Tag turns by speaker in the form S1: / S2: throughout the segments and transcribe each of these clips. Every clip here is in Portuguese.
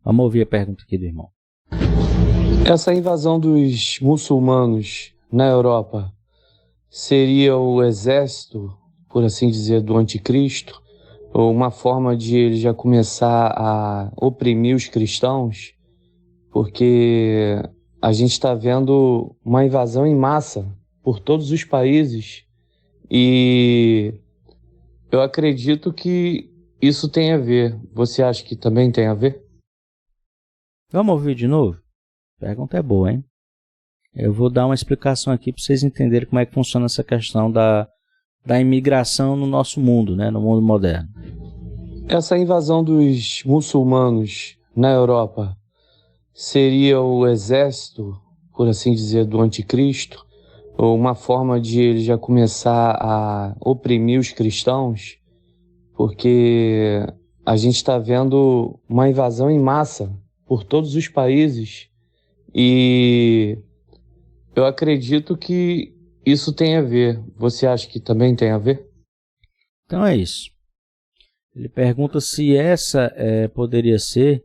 S1: Vamos ouvir a pergunta aqui do irmão.
S2: Essa invasão dos muçulmanos na Europa seria o exército, por assim dizer, do anticristo? Ou uma forma de ele já começar a oprimir os cristãos? Porque a gente está vendo uma invasão em massa por todos os países e eu acredito que isso tem a ver. Você acha que também tem a ver?
S1: Vamos ouvir de novo? A pergunta é boa, hein? Eu vou dar uma explicação aqui para vocês entenderem como é que funciona essa questão da imigração no nosso mundo, né? No mundo moderno.
S2: Essa invasão dos muçulmanos na Europa seria o exército, por assim dizer, do anticristo? Ou uma forma de ele já começar a oprimir os cristãos? Porque a gente está vendo uma invasão em massa por todos os países e eu acredito que isso tem a ver. Você acha que também tem a ver?
S1: Então é isso. Ele pergunta se essa poderia ser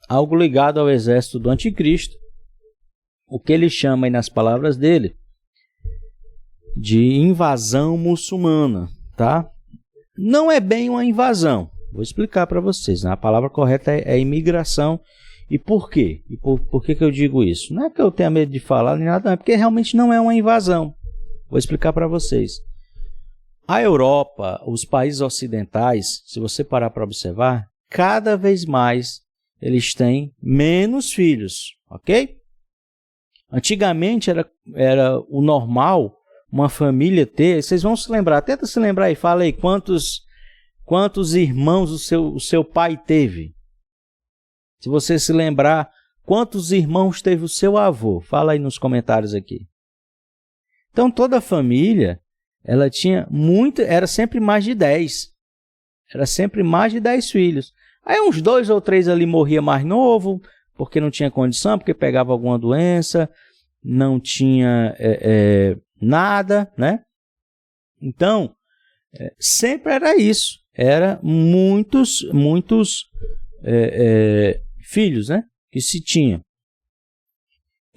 S1: algo ligado ao exército do anticristo, o que ele chama aí nas palavras dele de invasão muçulmana, tá? Não é bem uma invasão, vou explicar para vocês, né? A palavra correta é imigração. E por quê? E por que eu digo isso? Não é que eu tenha medo de falar nem nada, não, é porque realmente não é uma invasão. Vou explicar para vocês. A Europa, os países ocidentais, se você parar para observar, cada vez mais eles têm menos filhos, ok? Antigamente era o normal uma família ter, vocês vão se lembrar, tenta se lembrar aí, fala aí quantos irmãos o seu pai teve. Se você se lembrar, quantos irmãos teve o seu avô? Fala aí nos comentários aqui. Então toda a família, ela tinha era sempre mais de 10. Era sempre mais de 10 filhos. Aí uns 2 ou 3 ali morria mais novo, porque não tinha condição, porque pegava alguma doença, não tinha nada, né? Então, sempre era isso. Era muitos filhos, né? Que se tinha.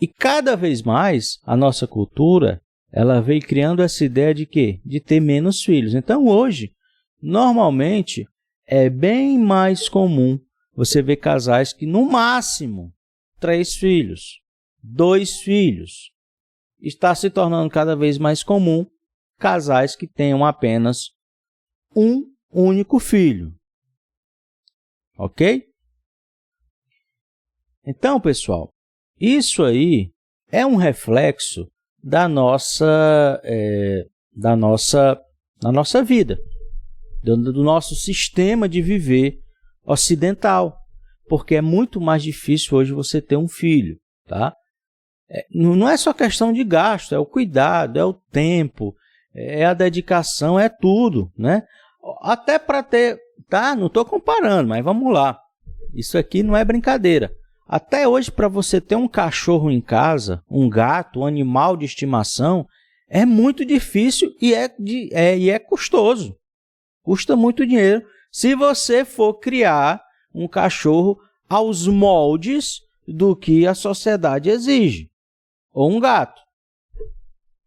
S1: E cada vez mais, a nossa cultura, ela veio criando essa ideia de quê? De ter menos filhos. Então, hoje, normalmente, é bem mais comum você ver casais que, no máximo, 3 filhos, 2 filhos. Está se tornando cada vez mais comum casais que tenham apenas um único filho. Ok? Então, pessoal, isso aí é um reflexo da nossa vida, do nosso sistema de viver ocidental, porque é muito mais difícil hoje você ter um filho, tá? Não é só questão de gasto, é o cuidado, é o tempo, é a dedicação, é tudo, né? Até para ter, tá? Não estou comparando, mas vamos lá. Isso aqui não é brincadeira. Até hoje, para você ter um cachorro em casa, um gato, um animal de estimação, é muito difícil e é custoso. Custa muito dinheiro se você for criar um cachorro aos moldes do que a sociedade exige. Ou um gato.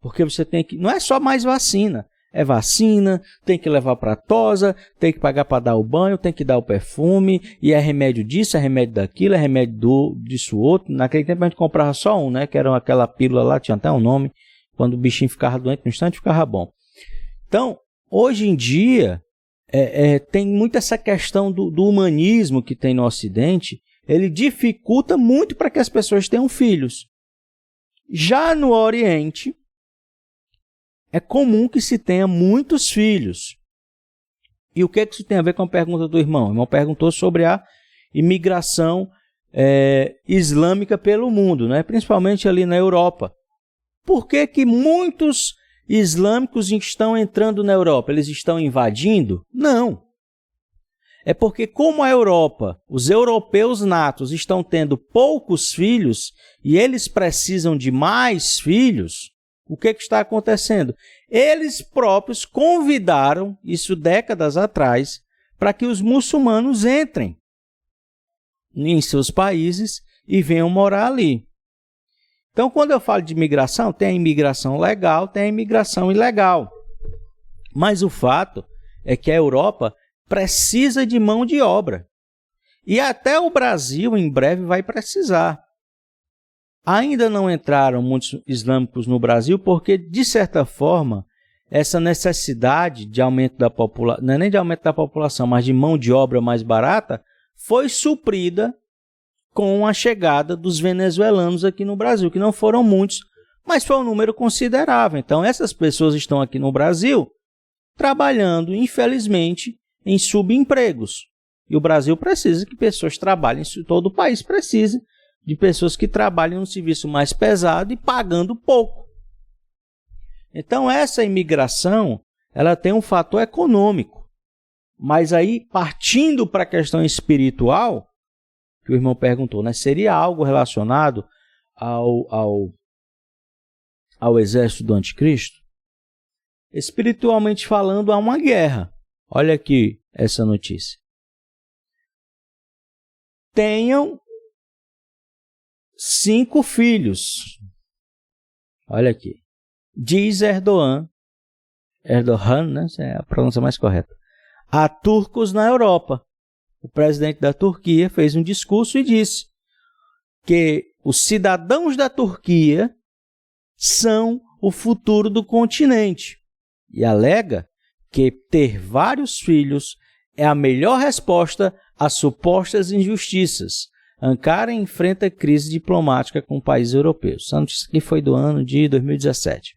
S1: Porque você tem que... Não é só mais vacina. É vacina, tem que levar para tosa, tem que pagar para dar o banho, tem que dar o perfume, e é remédio disso, é remédio daquilo, é remédio disso outro. Naquele tempo a gente comprava só um, né? Que era aquela pílula lá, tinha até um nome. Quando o bichinho ficava doente, no instante ficava bom. Então, hoje em dia, tem muito essa questão do humanismo que tem no Ocidente. Ele dificulta muito para que as pessoas tenham filhos. Já no Oriente, é comum que se tenha muitos filhos. E o que isso tem a ver com a pergunta do irmão? O irmão perguntou sobre a imigração islâmica pelo mundo, né? Principalmente ali na Europa. Por que muitos islâmicos estão entrando na Europa? Eles estão invadindo? Não. É porque como a Europa, os europeus natos estão tendo poucos filhos e eles precisam de mais filhos, o que está acontecendo? Eles próprios convidaram, isso décadas atrás, para que os muçulmanos entrem. em seus países e venham morar ali. Então, quando eu falo de imigração, tem a imigração legal, tem a imigração ilegal. Mas o fato é que a Europa precisa de mão de obra. E até o Brasil, em breve, vai precisar. Ainda não entraram muitos islâmicos no Brasil porque, de certa forma, essa necessidade de aumento da população, não é nem de aumento da população, mas de mão de obra mais barata, foi suprida com a chegada dos venezuelanos aqui no Brasil, que não foram muitos, mas foi um número considerável. Então, essas pessoas estão aqui no Brasil trabalhando, infelizmente, em subempregos. E o Brasil precisa que pessoas trabalhem, todo o país precisa de pessoas que trabalhem no serviço mais pesado e pagando pouco. Então, essa imigração, ela tem um fator econômico. Mas aí, partindo para a questão espiritual, que o irmão perguntou, né? Seria algo relacionado ao exército do anticristo? Espiritualmente falando, há uma guerra. Olha aqui essa notícia. Tenham 5 filhos. Olha aqui. Diz Erdogan, né? Essa é a pronúncia mais correta, a turcos na Europa. O presidente da Turquia fez um discurso e disse que os cidadãos da Turquia são o futuro do continente. E alega que ter vários filhos é a melhor resposta às supostas injustiças. Ankara enfrenta crise diplomática com países europeus. Essa notícia aqui foi do ano de 2017.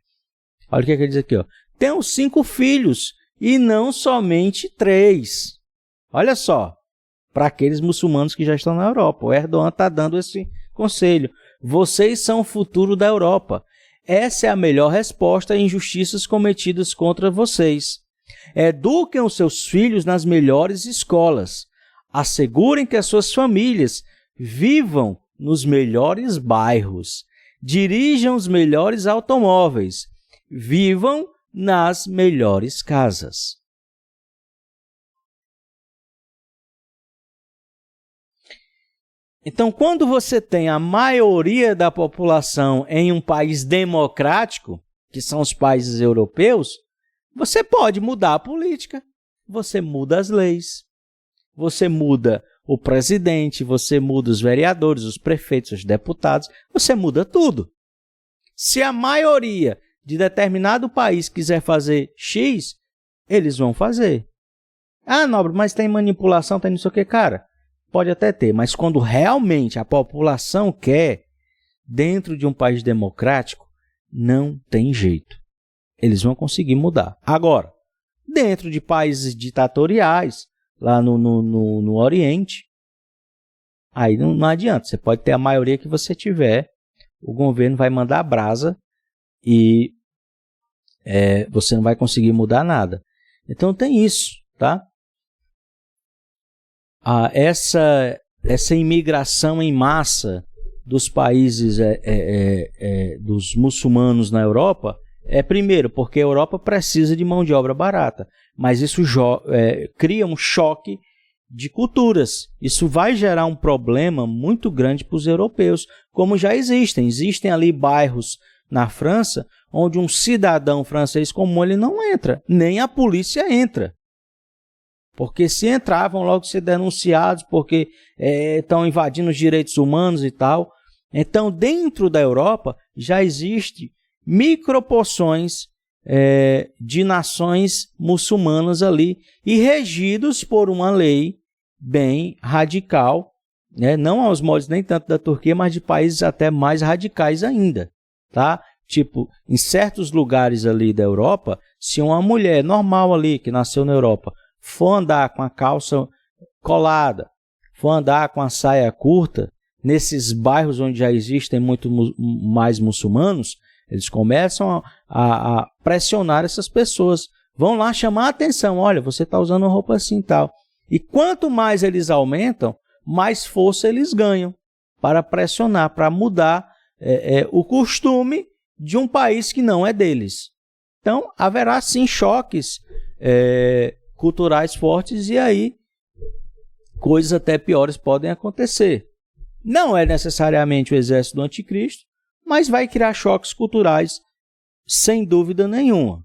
S1: Olha o que ele diz aqui. Tenham 5 filhos e não somente 3. Olha só, para aqueles muçulmanos que já estão na Europa. O Erdogan está dando esse conselho. Vocês são o futuro da Europa. Essa é a melhor resposta a injustiças cometidas contra vocês. Eduquem os seus filhos nas melhores escolas. Assegurem que as suas famílias vivam nos melhores bairros. Dirijam os melhores automóveis. Vivam nas melhores casas. Então, quando você tem a maioria da população em um país democrático, que são os países europeus, você pode mudar a política, você muda as leis, você muda o presidente, você muda os vereadores, os prefeitos, os deputados, você muda tudo. Se a maioria de determinado país quiser fazer X, eles vão fazer. Ah, Nobre, mas tem manipulação, tem não sei o que, cara. Pode até ter, mas quando realmente a população quer, dentro de um país democrático, não tem jeito. Eles vão conseguir mudar. Agora, dentro de países ditatoriais, lá no Oriente, aí não adianta. Você pode ter a maioria que você tiver, o governo vai mandar brasa e você não vai conseguir mudar nada. Então tem isso, tá? Essa imigração em massa dos países dos muçulmanos na Europa primeiro, porque a Europa precisa de mão de obra barata, mas isso cria um choque de culturas. Isso vai gerar um problema muito grande para os europeus, como já existem. Existem ali bairros na França onde um cidadão francês comum ele não entra, nem a polícia entra. Porque se entrar, vão logo ser denunciados, porque estão invadindo os direitos humanos e tal. Então, dentro da Europa, já existe microporções de nações muçulmanas ali, e regidos por uma lei bem radical, né? Não aos moldes nem tanto da Turquia, mas de países até mais radicais ainda, tá? Tipo, em certos lugares ali da Europa, se uma mulher normal ali, que nasceu na Europa, for andar com a calça colada, for andar com a saia curta, nesses bairros onde já existem muito mais muçulmanos, eles começam a pressionar essas pessoas. Vão lá chamar a atenção. Olha, você está usando uma roupa assim e tal. E quanto mais eles aumentam, mais força eles ganham para pressionar, para mudar o costume de um país que não é deles. Então, haverá sim choques culturais fortes, e aí coisas até piores podem acontecer. Não é necessariamente o exército do anticristo, mas vai criar choques culturais sem dúvida nenhuma.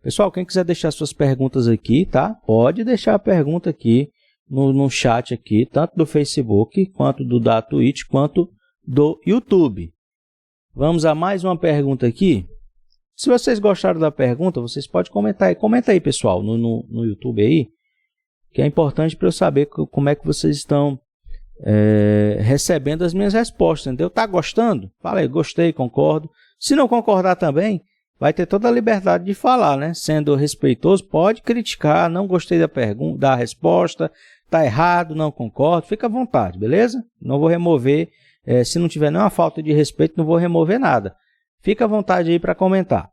S1: Pessoal, quem quiser deixar suas perguntas aqui, tá? Pode deixar a pergunta aqui no chat aqui, tanto do Facebook, quanto da Twitch, quanto do YouTube. Vamos a mais uma pergunta aqui. Se vocês gostaram da pergunta, vocês podem comentar aí. Comenta aí, pessoal, no YouTube aí, que é importante para eu saber como é que vocês estão recebendo as minhas respostas, entendeu? Tá gostando? Fala aí, gostei, concordo. Se não concordar também, vai ter toda a liberdade de falar, né? Sendo respeitoso, pode criticar, não gostei da pergunta, da resposta, tá errado, não concordo, fica à vontade, beleza? Não vou remover, se não tiver nenhuma falta de respeito, não vou remover nada. Fica à vontade aí para comentar.